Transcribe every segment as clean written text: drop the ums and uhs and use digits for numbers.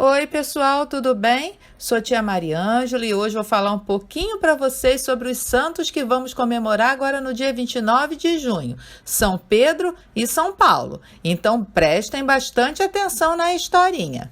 Oi, pessoal, tudo bem? Sou tia Mariângela e hoje vou falar um pouquinho para vocês sobre os santos que vamos comemorar agora no dia 29 de junho, São Pedro e São Paulo. Então prestem bastante atenção na historinha.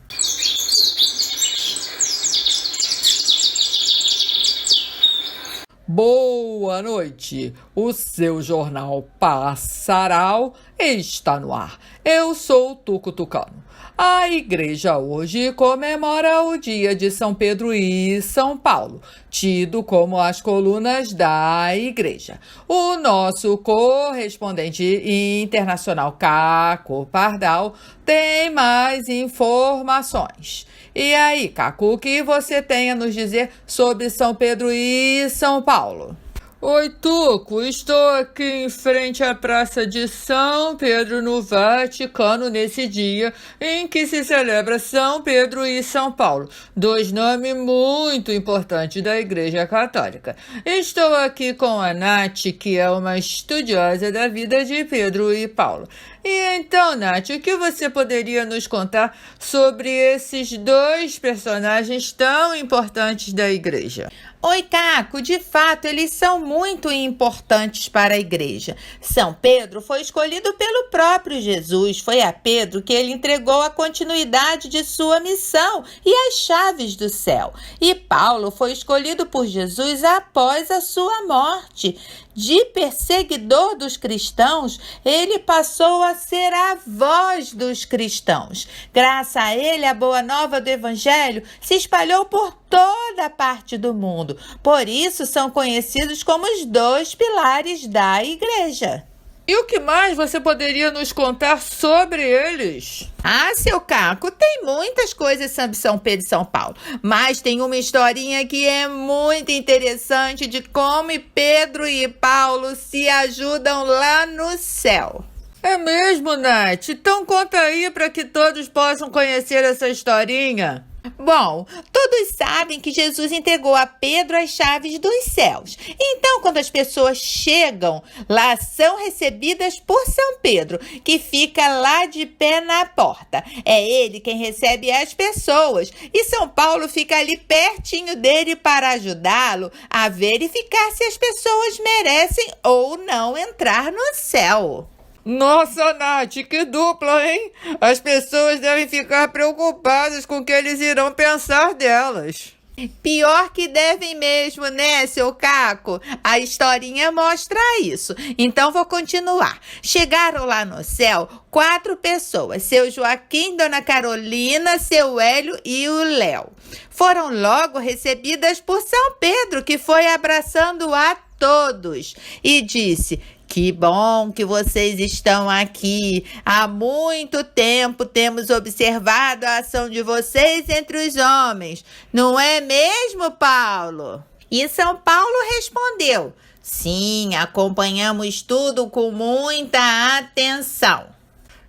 Boa noite! O seu jornal Passaral está no ar. Eu sou o Tuco Tucano. A igreja hoje comemora o dia de São Pedro e São Paulo, tido como as colunas da igreja. O nosso correspondente internacional, Caco Pardal, tem mais informações. E aí, Caco, o que você tem a nos dizer sobre São Pedro e São Paulo? Oi, Tuco, estou aqui em frente à Praça de São Pedro, no Vaticano, nesse dia em que se celebra São Pedro e São Paulo, dois nomes muito importantes da Igreja Católica. Estou aqui com a Nath, que é uma estudiosa da vida de Pedro e Paulo. E então, Nath, o que você poderia nos contar sobre esses dois personagens tão importantes da Igreja? Oi, Caco, de fato, eles são muito importantes para a igreja. São Pedro foi escolhido pelo próprio Jesus. Foi a Pedro que ele entregou a continuidade de sua missão e as chaves do céu. E Paulo foi escolhido por Jesus após a sua morte. De perseguidor dos cristãos, ele passou a ser a voz dos cristãos. Graças a ele, a boa nova do evangelho se espalhou por toda a parte do mundo. Por isso, são conhecidos como os dois pilares da igreja. E o que mais você poderia nos contar sobre eles? Seu Caco, tem muitas coisas sobre São Pedro e São Paulo, mas tem uma historinha que é muito interessante de como Pedro e Paulo se ajudam lá no céu. É mesmo, Nath? Então conta aí para que todos possam conhecer essa historinha. Bom, todos sabem que Jesus entregou a Pedro as chaves dos céus. Então, quando as pessoas chegam lá, são recebidas por São Pedro, que fica lá de pé na porta. É ele quem recebe as pessoas. E São Paulo fica ali pertinho dele para ajudá-lo a verificar se as pessoas merecem ou não entrar no céu. Nossa, Nath, que dupla, hein? As pessoas devem ficar preocupadas com o que eles irão pensar delas. Pior que devem mesmo, né, seu Caco? A historinha mostra isso. Então vou continuar. Chegaram lá no céu 4 pessoas: seu Joaquim, Dona Carolina, seu Hélio e o Léo. Foram logo recebidas por São Pedro, que foi abraçando a todos e disse: que bom que vocês estão aqui. Há muito tempo temos observado a ação de vocês entre os homens. Não é mesmo, Paulo? E São Paulo respondeu: sim, acompanhamos tudo com muita atenção.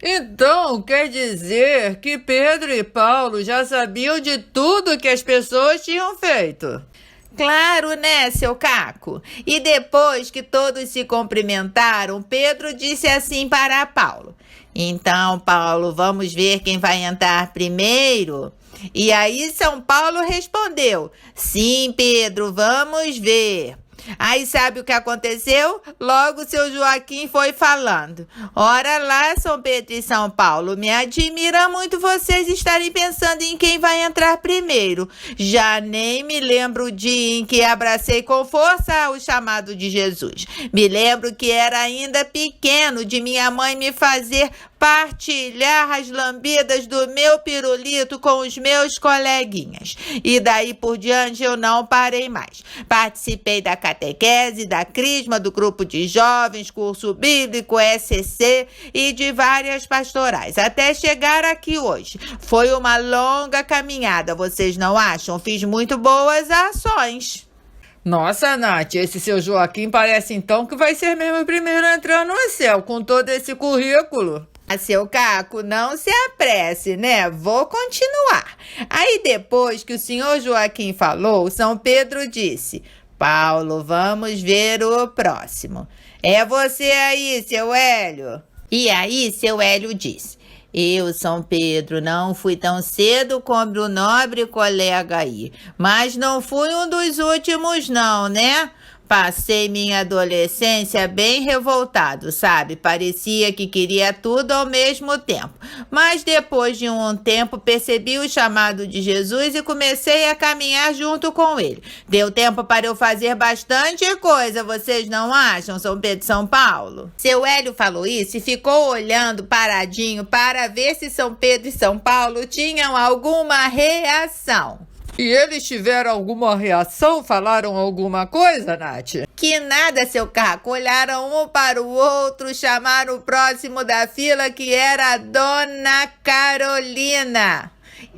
Então, quer dizer que Pedro e Paulo já sabiam de tudo que as pessoas tinham feito? Claro, né, seu Caco? E depois que todos se cumprimentaram, Pedro disse assim para Paulo: então, Paulo, vamos ver quem vai entrar primeiro? E aí São Paulo respondeu: sim, Pedro, vamos ver. Aí sabe o que aconteceu? Logo seu Joaquim foi falando: ora lá, São Pedro e São Paulo, me admira muito vocês estarem pensando em quem vai entrar primeiro. Já nem me lembro o dia em que abracei com força o chamado de Jesus. Me lembro que era ainda pequeno de minha mãe me fazer partilhar as lambidas do meu pirulito com os meus coleguinhas. E daí por diante eu não parei mais. Participei da catequese, da crisma, do grupo de jovens, curso bíblico, SCC e de várias pastorais, até chegar aqui hoje. Foi uma longa caminhada, vocês não acham? Fiz muito boas ações. Nossa, Nath, esse seu Joaquim parece então que vai ser mesmo o primeiro a entrar no céu com todo esse currículo. Seu Caco, não se apresse, né? Vou continuar. Aí depois que o senhor Joaquim falou, São Pedro disse: Paulo, vamos ver o próximo. É você aí, seu Hélio. E aí seu Hélio disse: Eu, São Pedro, não fui tão cedo como o nobre colega aí, mas não fui um dos últimos não, né? Passei minha adolescência bem revoltado, sabe? Parecia que queria tudo ao mesmo tempo. Mas depois de um tempo percebi o chamado de Jesus e comecei a caminhar junto com ele. Deu tempo para eu fazer bastante coisa, vocês não acham, São Pedro e São Paulo? Seu Hélio falou isso e ficou olhando paradinho para ver se São Pedro e São Paulo tinham alguma reação. E eles tiveram alguma reação? Falaram alguma coisa, Nath? Que nada, seu Caco. Olharam um para o outro, chamaram o próximo da fila, que era a Dona Carolina.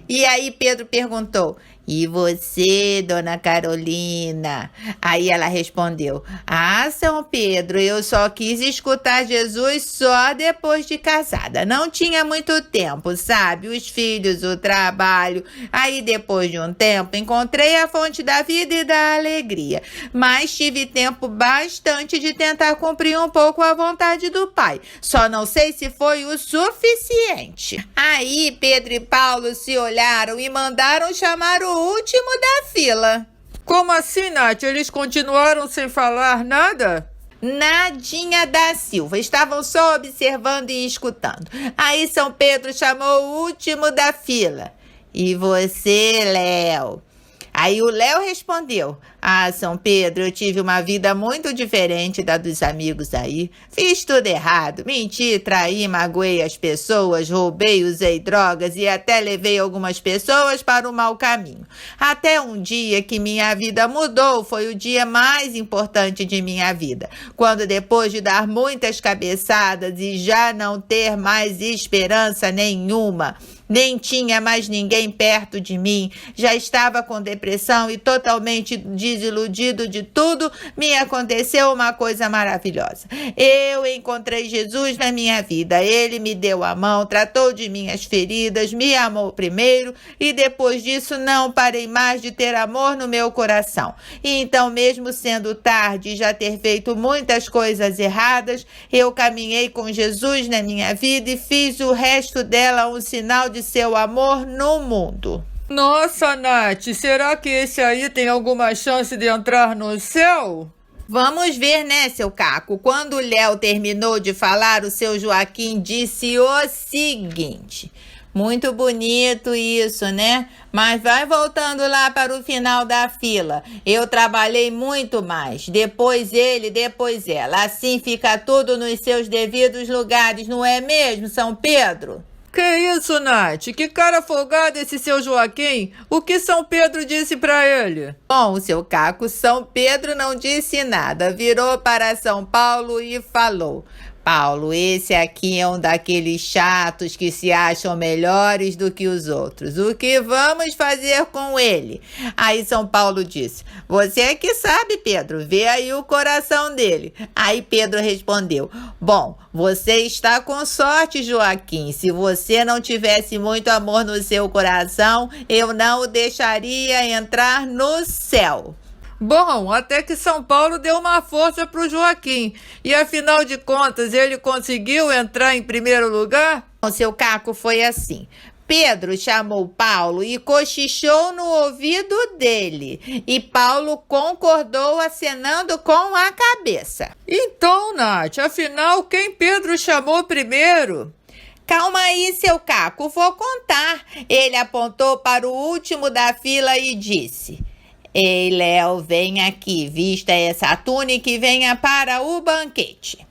E aí Pedro perguntou: e você, Dona Carolina? Aí ela respondeu: ah, São Pedro, eu só quis escutar Jesus só depois de casada. Não tinha muito tempo, sabe? Os filhos, o trabalho. Aí depois de um tempo encontrei a fonte da vida e da alegria. Mas tive tempo bastante de tentar cumprir um pouco a vontade do Pai. Só não sei se foi o suficiente. Aí Pedro e Paulo se olharam e mandaram chamar o último da fila. Como assim, Nath? Eles continuaram sem falar nada? Nadinha da Silva. Estavam só observando e escutando. Aí São Pedro chamou o último da fila. E você, Léo? Aí o Léo respondeu: ah, São Pedro, eu tive uma vida muito diferente da dos amigos aí. Fiz tudo errado, menti, traí, magoei as pessoas, roubei, usei drogas e até levei algumas pessoas para o mau caminho. Até um dia que minha vida mudou, foi o dia mais importante de minha vida. Quando depois de dar muitas cabeçadas e já não ter mais esperança nenhuma, nem tinha mais ninguém perto de mim, já estava com depressão e totalmente desiludido de tudo, me aconteceu uma coisa maravilhosa. Eu encontrei Jesus na minha vida. Ele me deu a mão, tratou de minhas feridas, me amou primeiro e depois disso não parei mais de ter amor no meu coração. E então, mesmo sendo tarde e já ter feito muitas coisas erradas, eu caminhei com Jesus na minha vida e fiz o resto dela um sinal de seu amor no mundo. Nossa, Nath, será que esse aí tem alguma chance de entrar no céu? Vamos ver, né, seu Caco? Quando o Léo terminou de falar, o seu Joaquim disse o seguinte: muito bonito isso, né? Mas vai voltando lá para o final da fila. Eu trabalhei muito mais. Depois ele, depois ela. Assim fica tudo nos seus devidos lugares, não é mesmo, São Pedro? Que isso, Nath? Que cara folgado esse seu Joaquim? O que São Pedro disse pra ele? Bom, seu Caco, São Pedro não disse nada. Virou para São Paulo e falou: Paulo, esse aqui é um daqueles chatos que se acham melhores do que os outros. O que vamos fazer com ele? Aí São Paulo disse: você é que sabe, Pedro, vê aí o coração dele. Aí Pedro respondeu: bom, você está com sorte, Joaquim. Se você não tivesse muito amor no seu coração, eu não o deixaria entrar no céu. Bom, até que São Paulo deu uma força pro Joaquim. E afinal de contas, ele conseguiu entrar em primeiro lugar? O seu Caco foi assim. Pedro chamou Paulo e cochichou no ouvido dele. E Paulo concordou acenando com a cabeça. Então, Nath, afinal, quem Pedro chamou primeiro? Calma aí, seu Caco, vou contar. Ele apontou para o último da fila e disse: ei, Léo, vem aqui, vista essa túnica e venha para o banquete.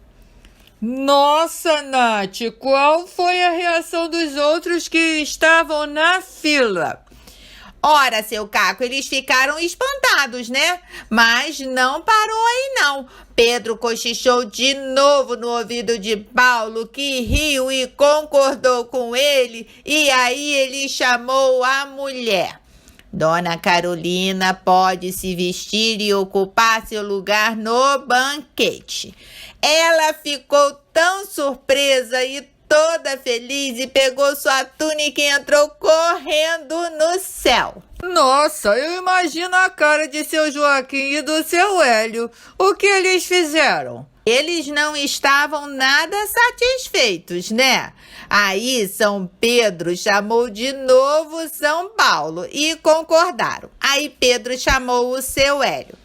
Nossa, Nath, qual foi a reação dos outros que estavam na fila? Ora, seu Caco, eles ficaram espantados, né? Mas não parou aí, não. Pedro cochichou de novo no ouvido de Paulo, que riu e concordou com ele, e aí ele chamou a mulher. Dona Carolina pode se vestir e ocupar seu lugar no banquete. Ela ficou tão surpresa e toda feliz e pegou sua túnica e entrou correndo no céu. Nossa, eu imagino a cara de seu Joaquim e do seu Hélio. O que eles fizeram? Eles não estavam nada satisfeitos, né? Aí São Pedro chamou de novo São Paulo e concordaram. Aí Pedro chamou o seu Hélio.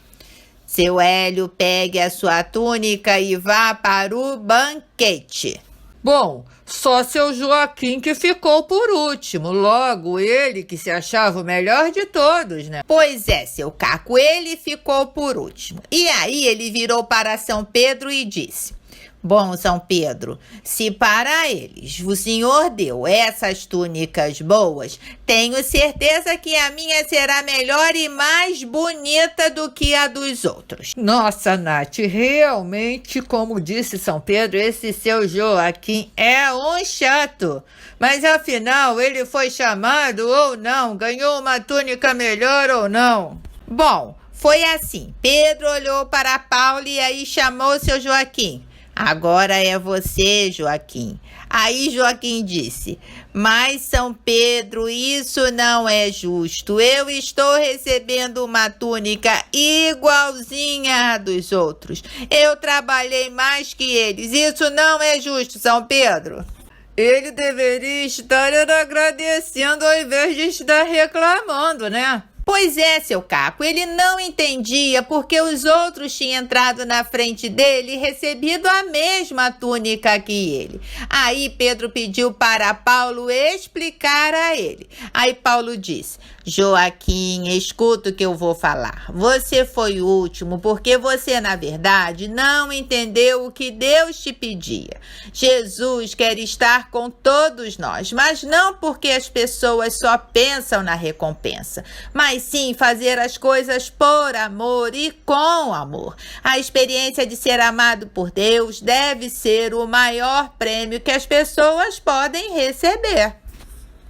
Seu Hélio, pegue a sua túnica e vá para o banquete. Bom, só seu Joaquim que ficou por último, logo ele que se achava o melhor de todos, né? Pois é, seu Caco, ele ficou por último. E aí ele virou para São Pedro e disse: Bom, São Pedro, se para eles o senhor deu essas túnicas boas, tenho certeza que a minha será melhor e mais bonita do que a dos outros. Nossa, Nath, realmente, como disse São Pedro, esse seu Joaquim é um chato. Mas afinal, ele foi chamado ou não? Ganhou uma túnica melhor ou não? Bom, foi assim. Pedro olhou para Paulo e aí chamou seu Joaquim. Agora é você, Joaquim. Aí Joaquim disse: Mas São Pedro, isso não é justo. Eu estou recebendo uma túnica igualzinha à dos outros. Eu trabalhei mais que eles. Isso não é justo, São Pedro. Ele deveria estar agradecendo ao invés de estar reclamando, né? Pois é, seu Caco, ele não entendia porque os outros tinham entrado na frente dele e recebido a mesma túnica que ele. Aí Pedro pediu para Paulo explicar a ele. Aí Paulo disse: Joaquim, escuta o que eu vou falar. Você foi o último porque você, na verdade, não entendeu o que Deus te pedia. Jesus quer estar com todos nós, mas não porque as pessoas só pensam na recompensa, mas sim fazer as coisas por amor e com amor. A experiência de ser amado por Deus deve ser o maior prêmio que as pessoas podem receber.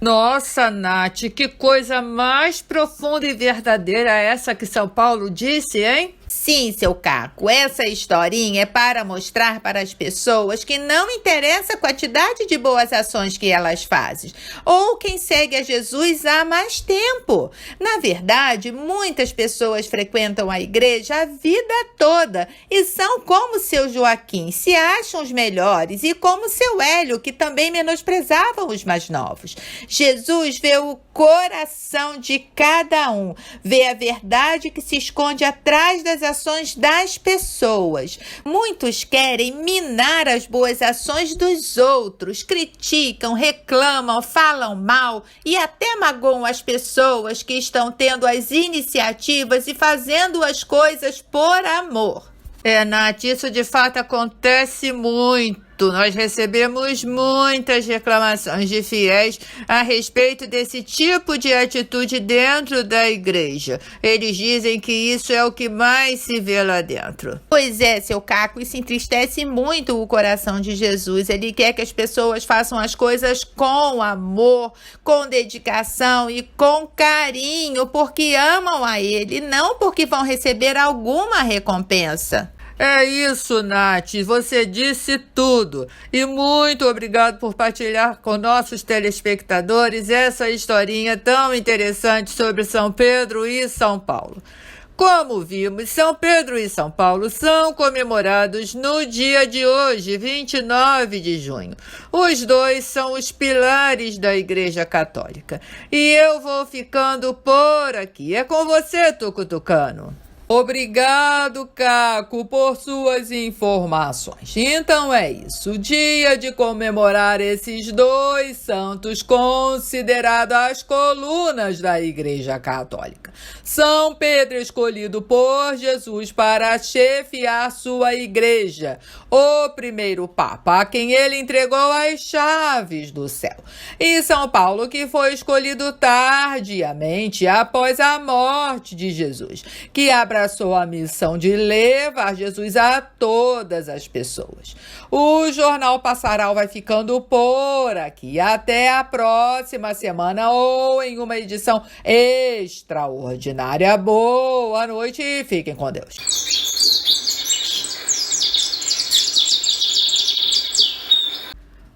Nossa, Nath, que coisa mais profunda e verdadeira essa que São Paulo disse, hein? Sim, seu Caco, essa historinha é para mostrar para as pessoas que não interessa a quantidade de boas ações que elas fazem, ou quem segue a Jesus há mais tempo. Na verdade, muitas pessoas frequentam a igreja a vida toda e são como seu Joaquim, se acham os melhores, e como seu Hélio, que também menosprezavam os mais novos. Jesus vê o coração de cada um, vê a verdade que se esconde atrás das ações das pessoas. Muitos querem minar as boas ações dos outros, criticam, reclamam, falam mal e até magoam as pessoas que estão tendo as iniciativas e fazendo as coisas por amor. Nath, isso de fato acontece muito. Nós recebemos muitas reclamações de fiéis a respeito desse tipo de atitude dentro da igreja. Eles dizem que isso é o que mais se vê lá dentro. Pois é, seu Caco, isso entristece muito o coração de Jesus. Ele quer que as pessoas façam as coisas com amor, com dedicação e com carinho, porque amam a Ele, não porque vão receber alguma recompensa. É isso, Nath, você disse tudo. E muito obrigado por partilhar com nossos telespectadores essa historinha tão interessante sobre São Pedro e São Paulo. Como vimos, São Pedro e São Paulo são comemorados no dia de hoje, 29 de junho. Os dois são os pilares da Igreja Católica. E eu vou ficando por aqui. É com você, Tucutucano. Obrigado, Caco, por suas informações. Então é isso, dia de comemorar esses dois santos considerados as colunas da Igreja Católica. São Pedro escolhido por Jesus para chefiar sua igreja, o primeiro Papa, a quem ele entregou as chaves do céu. E São Paulo, que foi escolhido tardiamente após a morte de Jesus, que abraçou a missão de levar Jesus a todas as pessoas. O Jornal Passaral vai ficando por aqui. Até a próxima semana ou em uma edição extraordinária. Boa noite e fiquem com Deus.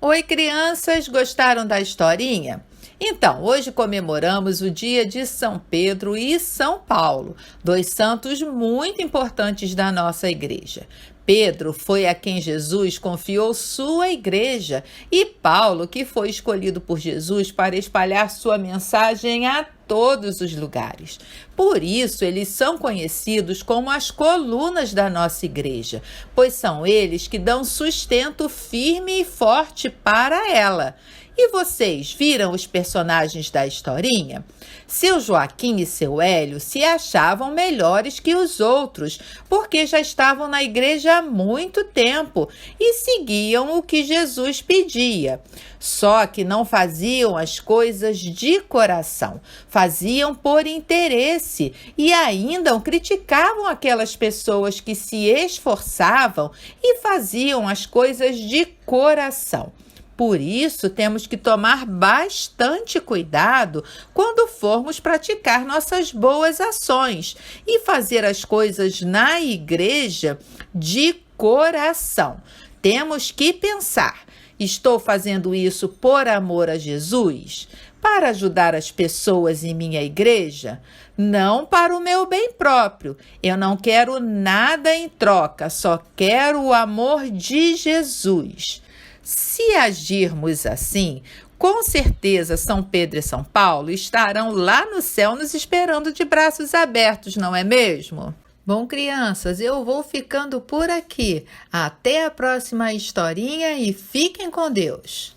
Oi, crianças, gostaram da historinha? Então, hoje comemoramos o dia de São Pedro e São Paulo, dois santos muito importantes da nossa igreja. Pedro foi a quem Jesus confiou sua igreja e Paulo, que foi escolhido por Jesus para espalhar sua mensagem a todos os lugares. Por isso, eles são conhecidos como as colunas da nossa igreja, pois são eles que dão sustento firme e forte para ela. E vocês viram os personagens da historinha? Seu Joaquim e seu Hélio se achavam melhores que os outros, porque já estavam na igreja há muito tempo e seguiam o que Jesus pedia. Só que não faziam as coisas de coração, faziam por interesse e ainda criticavam aquelas pessoas que se esforçavam e faziam as coisas de coração. Por isso, temos que tomar bastante cuidado quando formos praticar nossas boas ações e fazer as coisas na igreja de coração. Temos que pensar: estou fazendo isso por amor a Jesus? Para ajudar as pessoas em minha igreja? Não para o meu bem próprio. Eu não quero nada em troca, só quero o amor de Jesus. Se agirmos assim, com certeza São Pedro e São Paulo estarão lá no céu nos esperando de braços abertos, não é mesmo? Bom, crianças, eu vou ficando por aqui. Até a próxima historinha e fiquem com Deus!